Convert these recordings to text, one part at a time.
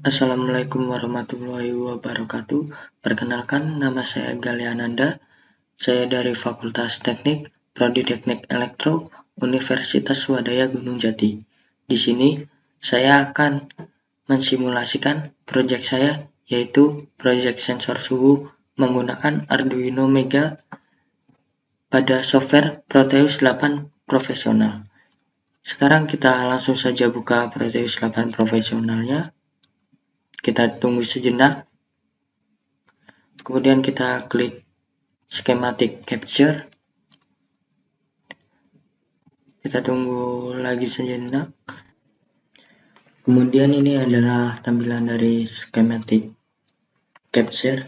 Assalamualaikum warahmatullahi wabarakatuh. Perkenalkan, nama saya Galiananda. Saya dari Fakultas Teknik, Prodi Teknik Elektro, Universitas Swadaya Gunung Jati. Di sini, saya akan mensimulasikan proyek saya, yaitu proyek sensor suhu menggunakan Arduino Mega pada software Proteus 8 Profesional. Sekarang kita langsung saja buka Proteus 8 Profesionalnya. Kita tunggu sejenak, kemudian kita klik schematic capture, kita tunggu lagi sejenak. Kemudian ini adalah tampilan dari schematic capture.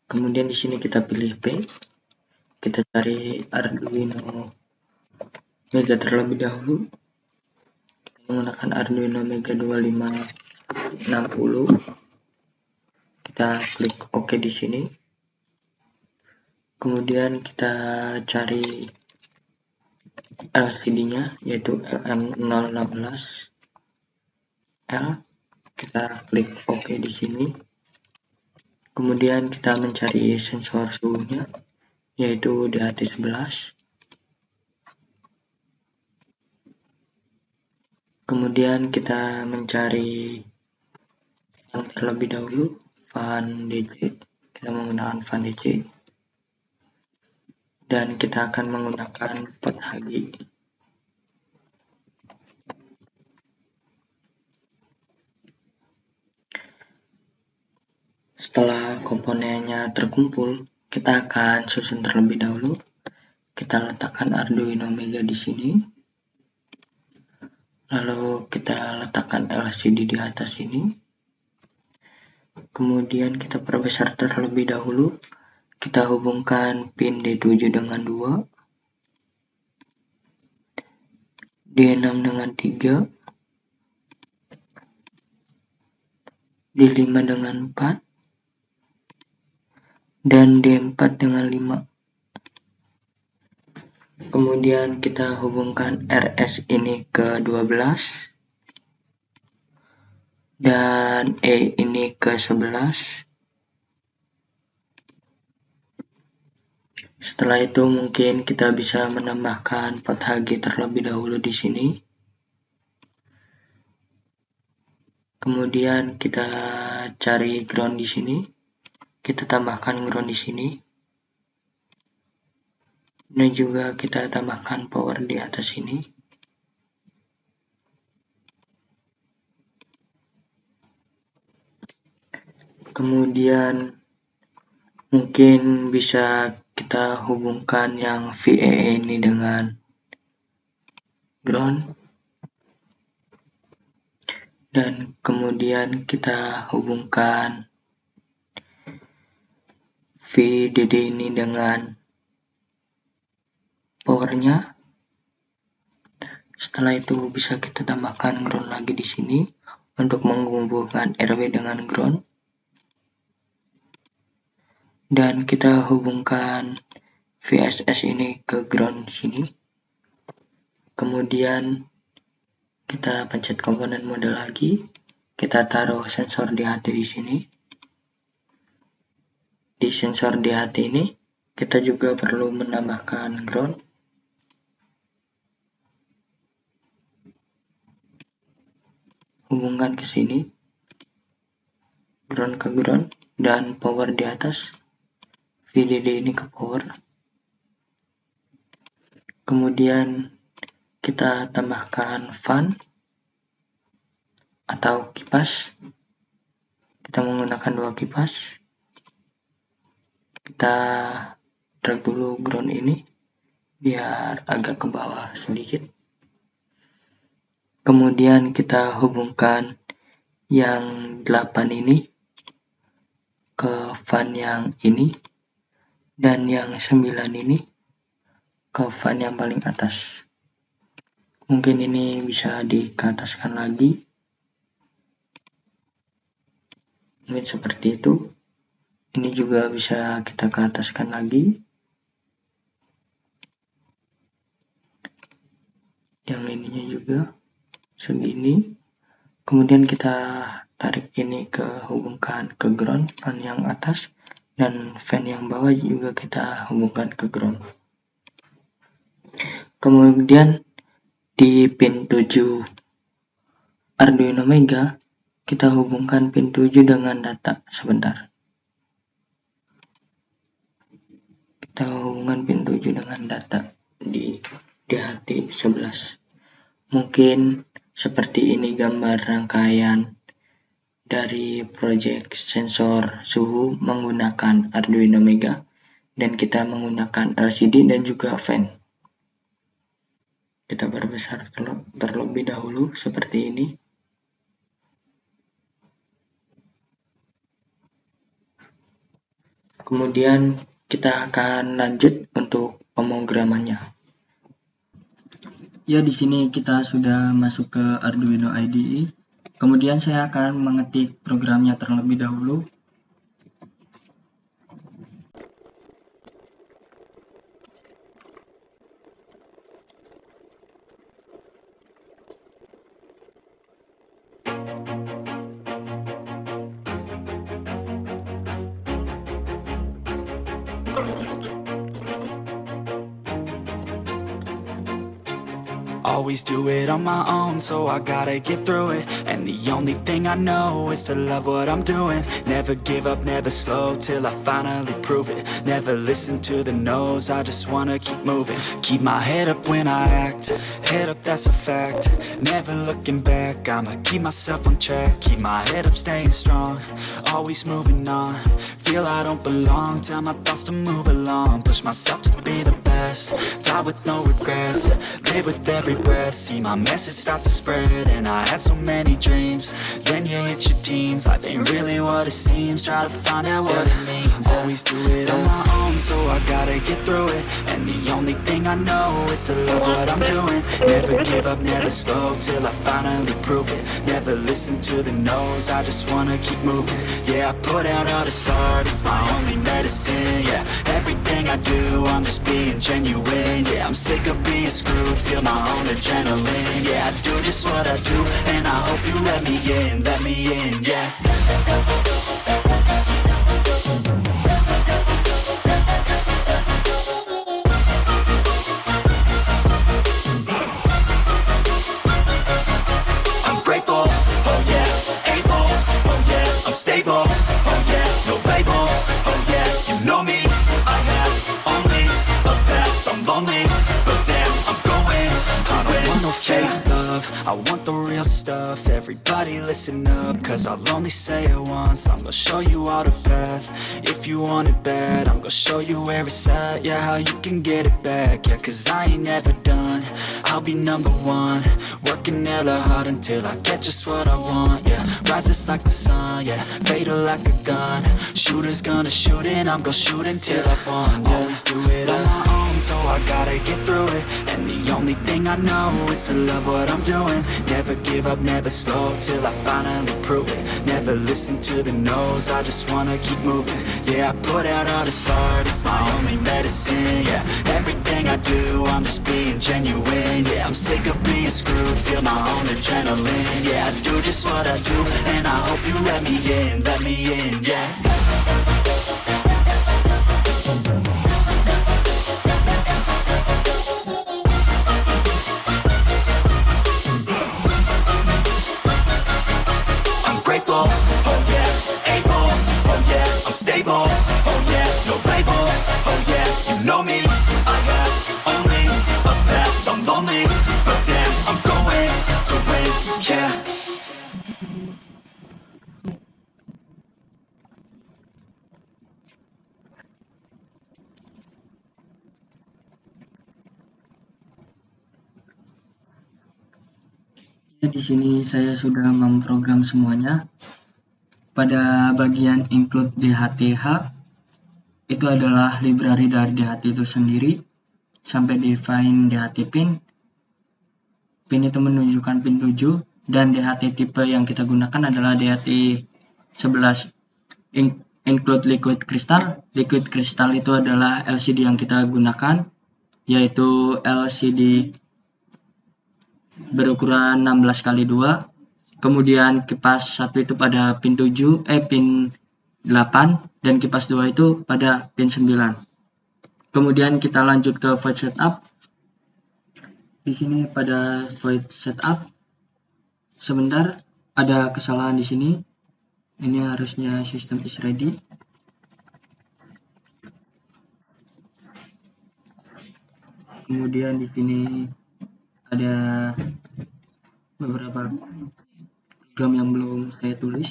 Kemudian di sini kita pilih P, kita cari Arduino Mega terlebih dahulu. Kita menggunakan Arduino Mega 2560. Kita klik OK di sini. Kemudian kita cari LCD-nya, yaitu LM016L. Kita klik OK di sini. Kemudian kita mencari sensor suhunya, yaitu DHT11. Kemudian kita mencari yang terlebih dahulu, fan DC. Kita menggunakan fan DC. Dan kita akan menggunakan pot Hagi. Setelah komponennya terkumpul, kita akan susun terlebih dahulu. Kita letakkan Arduino Mega di sini. Lalu kita letakkan LCD di atas ini. Kemudian kita perbesar terlebih dahulu. Kita hubungkan pin D7 dengan 2, D6 dengan 3, D5 dengan 4, dan D4 dengan 5. Kemudian kita hubungkan RS ini ke 12 dan E ini ke 11. Setelah itu mungkin kita bisa menambahkan pot Hagi terlebih dahulu di sini. Kemudian kita cari ground di sini. Kita tambahkan ground di sini. Dan juga kita tambahkan power di atas ini. Kemudian mungkin bisa kita hubungkan yang VEE ini dengan ground. Dan kemudian kita hubungkan VDD ini dengan powernya. Setelah itu bisa kita tambahkan ground lagi di sini untuk menghubungkan RW dengan ground. Dan kita hubungkan VSS ini ke ground sini. Kemudian kita pencet komponen mode lagi. Kita taruh sensor DHT di sini. Di sensor DHT ini kita juga perlu menambahkan ground. Hubungkan ke sini. Ground ke ground dan power di atas. VDD ini ke power. Kemudian kita tambahkan fan atau kipas. Kita menggunakan 2 kipas. Kita drag dulu ground ini biar agak ke bawah sedikit. Kemudian kita hubungkan yang 8 ini ke fan yang ini. Dan yang 9 ini ke fan yang paling atas. Mungkin ini bisa dikeataskan lagi. Mungkin seperti itu. Ini juga bisa kita keataskan lagi. Yang ininya juga segini. Kemudian kita tarik ini hubungkan ke ground, fan yang atas, dan fan yang bawah juga kita hubungkan ke ground. Kemudian di pin 7 Arduino Mega, kita hubungkan pin 7 dengan data. Sebentar. Kita hubungkan pin 7 dengan data di DHT11. Mungkin seperti ini gambar rangkaian dari project sensor suhu menggunakan Arduino Mega, dan kita menggunakan LCD dan juga fan. Kita perbesar terlebih dahulu seperti ini. Kemudian kita akan lanjut untuk pemrogramannya. Ya, di sini kita sudah masuk ke Arduino IDE. Kemudian saya akan mengetik programnya terlebih dahulu. Always do it on my own, so I gotta get through it. And the only thing I know is to love what I'm doing. Never give up, never slow, till I finally prove it. Never listen to the no's, I just wanna keep moving. Keep my head up when I act, head up, that's a fact. Never looking back, I'ma keep myself on track. Keep my head up, staying strong, always moving on. Feel I don't belong, tell my thoughts to move along. Push myself to be the best, die with no regrets. Live with every breath, see my message start to spread. And I had so many dreams, then you hit your teens. Life ain't really what it seems, try to find out what it means. Always do it on my own, so I gotta get through it. And the only thing I know is to love what I'm doing. Never give up, never slow, till I finally prove it. Never listen to the no's, I just wanna keep moving. Yeah, I put out all this art, it's my only medicine. Yeah, everything I do, I'm just being genuine. Yeah, I'm sick of being screwed, feel my own adrenaline. Yeah, I do just what I do, and I hope you let me in, yeah. I'm grateful, oh yeah, able, oh yeah, I'm stable, oh yeah, no label, oh yeah, you know me, I have only a path, I'm lonely, but damn, I'm going to win. I don't want no fake love, I want the real stuff. Everybody listen up, cause I'll only say it once. I'm gonna show you all the path, if you want it bad. I'm gonna show you where it's at, yeah, how you can get it back. Yeah, cause I ain't never done, I'll be number one. Working hella hard until I get just what I want, yeah. Rises like the sun, yeah, fatal like a gun. Shooters gonna shoot and I'm gonna shoot until I won, yeah. Always do it on my own, so I gotta get through it. And the only thing I know is to love what I'm doing. Never give up, never slow, till I finally prove it. Never listen to the no's, I just wanna keep moving. Yeah, I put out all this art, it's my only medicine. Yeah, everything I do, I'm just being genuine. Yeah, I'm sick of being screwed, feel my own adrenaline. Yeah, I do just what I do, and I hope you let me in, yeah. I'm grateful, oh yeah, able, oh yeah, I'm stable, oh yeah, no label, oh yeah, you know me, I have only a path, I'm lonely, but damn, I'm going to win, yeah. Di sini saya sudah memprogram semuanya. Pada bagian include DHTH, itu adalah library dari DHT itu sendiri, sampai define DHT pin. Pin itu menunjukkan pin 7, dan DHT tipe yang kita gunakan adalah DHT 11. Include liquid crystal. Liquid crystal itu adalah LCD yang kita gunakan, yaitu LCD berukuran 16x2. kemudian kipas 1 itu pada pin 8, dan kipas 2 itu pada pin 9. Kemudian kita lanjut ke void setup. Di sini pada void setup, sebentar, ada kesalahan di sini. Ini harusnya system is ready. Kemudian di sini ada beberapa program yang belum saya tulis.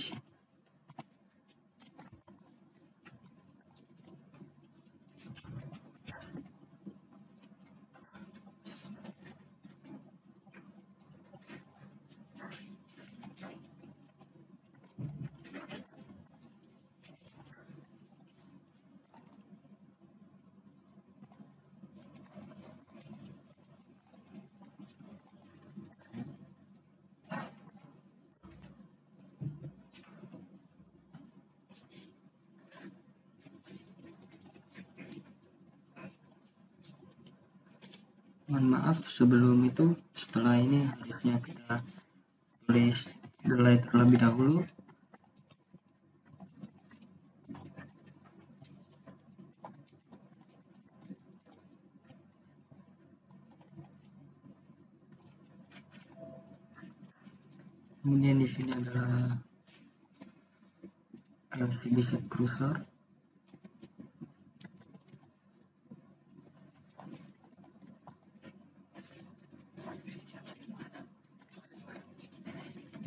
Mohon maaf, sebelum itu, setelah ini harusnya kita tulis delay terlebih dahulu. Kemudian di sini adalah LCD set cursor.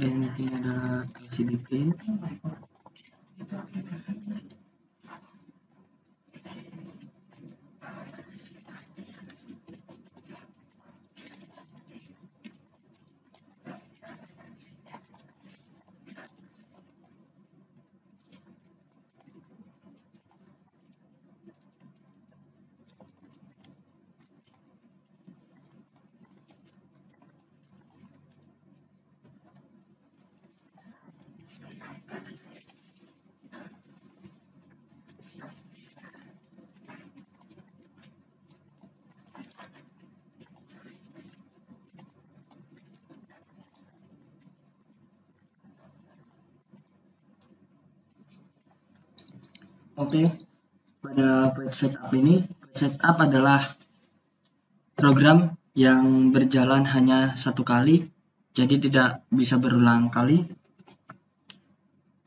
Dan di sini adalah LCD pin. Oke, pada void setup ini, void setup adalah program yang berjalan hanya satu kali, jadi tidak bisa berulang kali.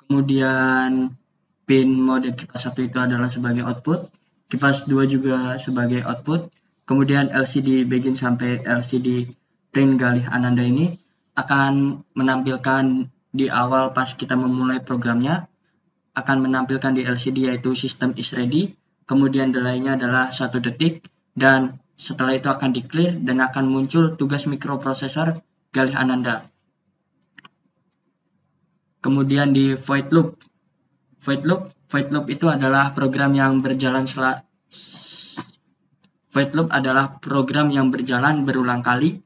Kemudian pin mode kipas 1 itu adalah sebagai output, kipas 2 juga sebagai output. Kemudian LCD begin sampai LCD print Galih Ananda ini akan menampilkan di awal pas kita memulai programnya, akan menampilkan di LCD yaitu system is ready, kemudian delaynya adalah 1 detik, dan setelah itu akan di clear dan akan muncul tugas mikroprosesor Galih Ananda. Kemudian di void loop itu adalah program yang berjalan berulang kali.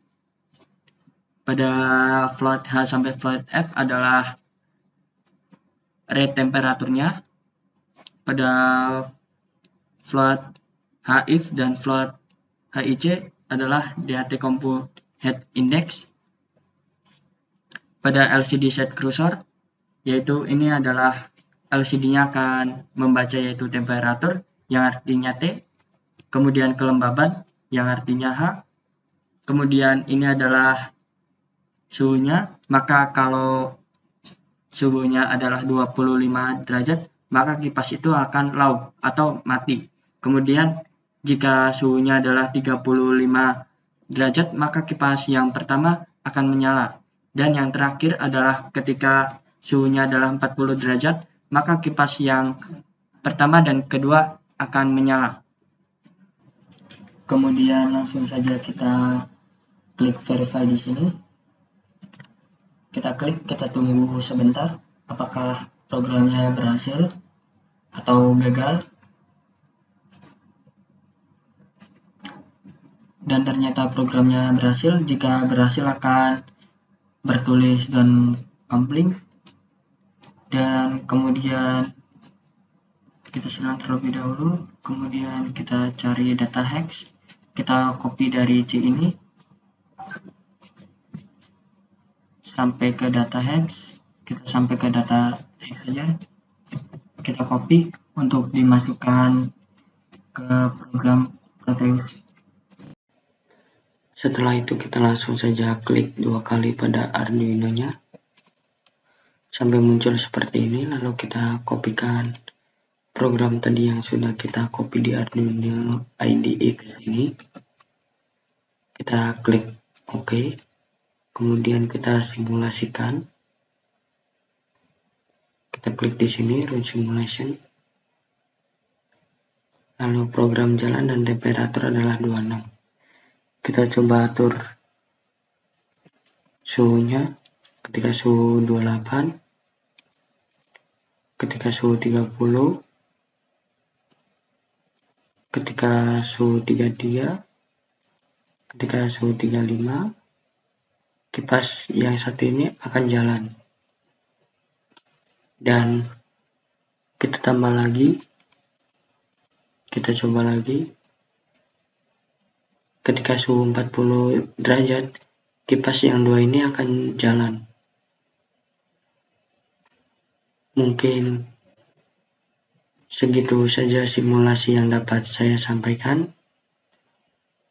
Pada float H sampai float F adalah rate temperaturnya. Pada float HIF dan float HIC adalah DHT compute head index. Pada LCD set cursor, yaitu ini adalah LCD-nya akan membaca yaitu temperatur yang artinya T, kemudian kelembaban yang artinya H, kemudian ini adalah suhunya, maka kalau suhunya adalah 25 derajat, maka kipas itu akan low atau mati. Kemudian jika suhunya adalah 35 derajat, maka kipas yang pertama akan menyala. Dan yang terakhir adalah ketika suhunya adalah 40 derajat, maka kipas yang pertama dan kedua akan menyala. Kemudian langsung saja kita klik verify di sini. Kita klik, kita tunggu sebentar apakah programnya berhasil atau gagal. Dan ternyata programnya berhasil. Jika berhasil akan bertulis dan complete. Dan kemudian kita silang terlebih dahulu, kemudian kita cari data hex, kita copy dari C ini, sampai ke data hex, kita sampai ke data hex saja, kita copy untuk dimasukkan ke program Proteus. Setelah itu kita langsung saja klik 2 kali pada Arduino-nya sampai muncul seperti ini, lalu kita kopikan program tadi yang sudah kita copy di Arduino IDE ke sini. Kita klik OK, kemudian kita simulasikan. Kita klik di sini Run Simulation. Lalu program jalan dan temperatur adalah 26. Kita coba atur suhunya ketika suhu 28, ketika suhu 30, ketika suhu 33, ketika suhu 35, kipas yang satu ini akan jalan. Dan kita tambah lagi, kita coba lagi. Ketika suhu 40 derajat, kipas yang dua ini akan jalan. Mungkin segitu saja simulasi yang dapat saya sampaikan.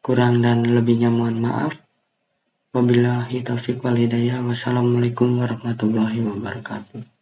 Kurang dan lebihnya mohon maaf. Wabillahi taufiq wal hidayah. Wassalamualaikum warahmatullahi wabarakatuh.